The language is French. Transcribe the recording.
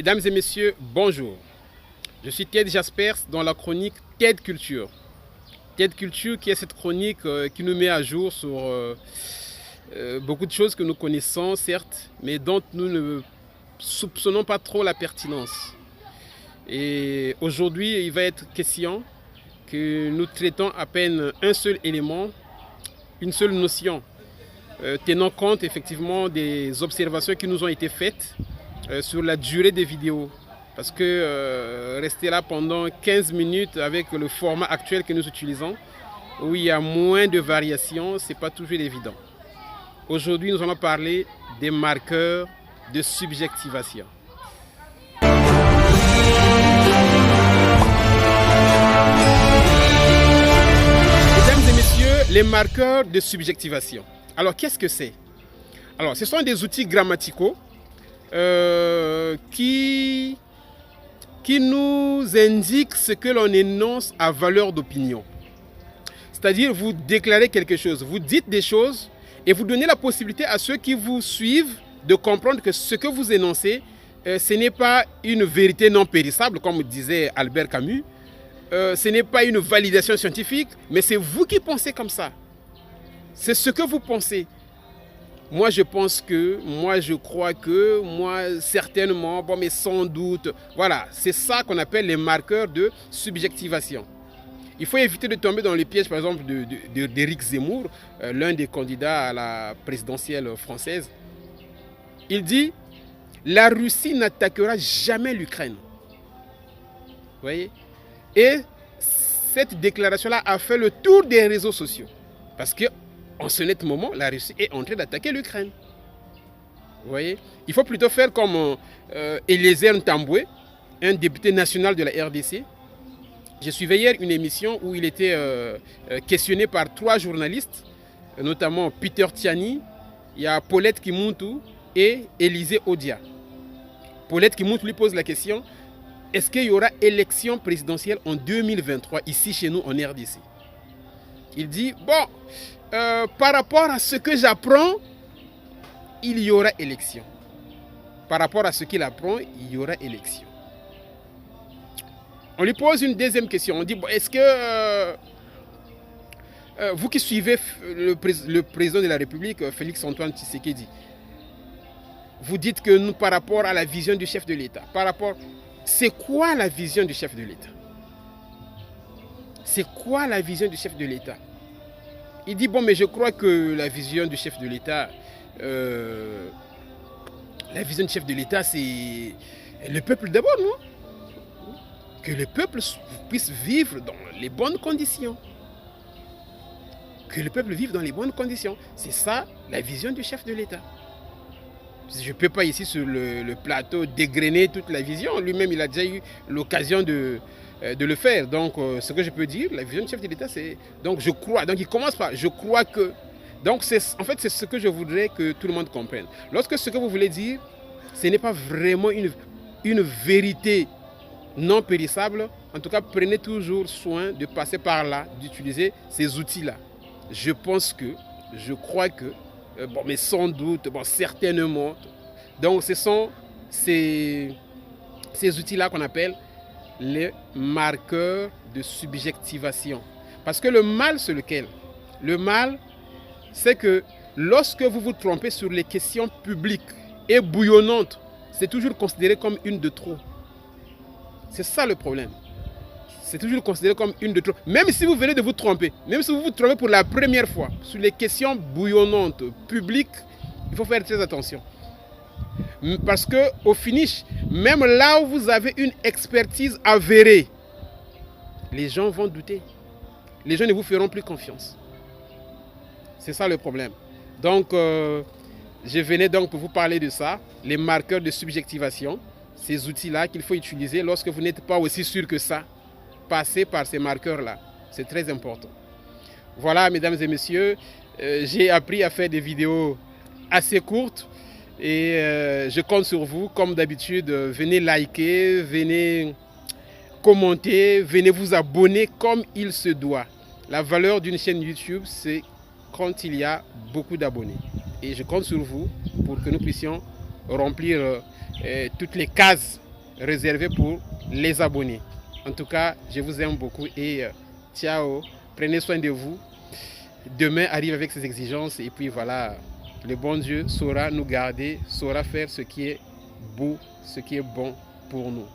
Mesdames et messieurs, bonjour. Je suis Ted Jaspers dans la chronique TED Culture. TED Culture qui est cette chronique qui nous met à jour sur beaucoup de choses que nous connaissons, certes, mais dont nous ne soupçonnons pas trop la pertinence. Et aujourd'hui, il va être question que nous traitons à peine un seul élément, une seule notion, tenant compte effectivement des observations qui nous ont été faites sur la durée des vidéos. Parce que rester là pendant 15 minutes avec le format actuel que nous utilisons, où il y a moins de variations, ce n'est pas toujours évident. Aujourd'hui, nous allons parler des marqueurs de subjectivation. Mesdames et messieurs, les marqueurs de subjectivation. Alors, qu'est-ce que c'est? Alors, ce sont des outils grammaticaux qui nous indiquent ce que l'on énonce à valeur d'opinion. C'est-à-dire, vous déclarez quelque chose, vous dites des choses et vous donnez la possibilité à ceux qui vous suivent de comprendre que ce que vous énoncez, ce n'est pas une vérité non périssable, comme disait Albert Camus. Ce n'est pas une validation scientifique, mais c'est vous qui pensez comme ça. C'est ce que vous pensez. Moi, je pense que, moi, je crois que, moi, certainement, bon, mais sans doute. Voilà, c'est ça qu'on appelle les marqueurs de subjectivation. Il faut éviter de tomber dans le piège, par exemple, d'Éric Zemmour, l'un des candidats à la présidentielle française. Il dit « La Russie n'attaquera jamais l'Ukraine ». Vous voyez? Et cette déclaration-là a fait le tour des réseaux sociaux. Parce que en ce net moment, la Russie est en train d'attaquer l'Ukraine. Vous voyez? Il faut plutôt faire comme Eliezer Ntambwe, un député national de la RDC. Je suivais hier une émission où il était questionné par 3 journalistes, notamment Peter Tiani, il y a Paulette Kimuntu et Élisée Odia. Paulette Kimuntu lui pose la question, est-ce qu'il y aura élection présidentielle en 2023 ici chez nous en RDC? Il dit, bon, par rapport à ce que j'apprends, il y aura élection. Par rapport à ce qu'il apprend, il y aura élection. On lui pose une deuxième question. On dit, bon, est-ce que vous qui suivez le président de la République, Félix Antoine Tshisekedi, vous dites que nous, par rapport à la vision du chef de l'État, c'est quoi la vision du chef de l'État? C'est quoi la vision du chef de l'État? Il dit, bon, mais je crois que la vision du chef de l'État, c'est le peuple d'abord, non? Que le peuple puisse vivre dans les bonnes conditions. Que le peuple vive dans les bonnes conditions. C'est ça, la vision du chef de l'État. Je ne peux pas ici sur le plateau dégrainer toute la vision. Lui-même, il a déjà eu l'occasion de le faire. Donc, ce que je peux dire, la vision du chef de l'État, c'est... Donc, je crois. Donc, il commence par... Je crois que... Donc, en fait, c'est ce que je voudrais que tout le monde comprenne. Lorsque ce que vous voulez dire, ce n'est pas vraiment une vérité non périssable, en tout cas, prenez toujours soin de passer par là, d'utiliser ces outils-là. Je pense que, je crois que, bon, mais sans doute, bon, certainement. Donc, ce sont ces outils-là qu'on appelle les marqueurs de subjectivation. Parce que le mal, c'est lequel? Le mal, c'est que lorsque vous vous trompez sur les questions publiques et bouillonnantes, c'est toujours considéré comme une de trop. C'est ça le problème. C'est toujours considéré comme une de trop. Même si vous venez de vous tromper, même si vous vous trompez pour la première fois sur les questions bouillonnantes, publiques, il faut faire très attention. Parce qu'au finish, même là où vous avez une expertise avérée, les gens vont douter. Les gens ne vous feront plus confiance. C'est ça le problème. Donc, je venais donc pour vous parler de ça, les marqueurs de subjectivation. Ces outils-là qu'il faut utiliser lorsque vous n'êtes pas aussi sûr que ça. Passez par ces marqueurs-là. C'est très important. Voilà, mesdames et messieurs, j'ai appris à faire des vidéos assez courtes et je compte sur vous. Comme d'habitude, venez liker, venez commenter, venez vous abonner comme il se doit. La valeur d'une chaîne YouTube, c'est quand il y a beaucoup d'abonnés. Et je compte sur vous pour que nous puissions remplir toutes les cases réservé pour les abonnés. En tout cas, je vous aime beaucoup et ciao. Prenez soin de vous. Demain arrive avec ses exigences et puis voilà, le bon Dieu saura nous garder, saura faire ce qui est beau, ce qui est bon pour nous.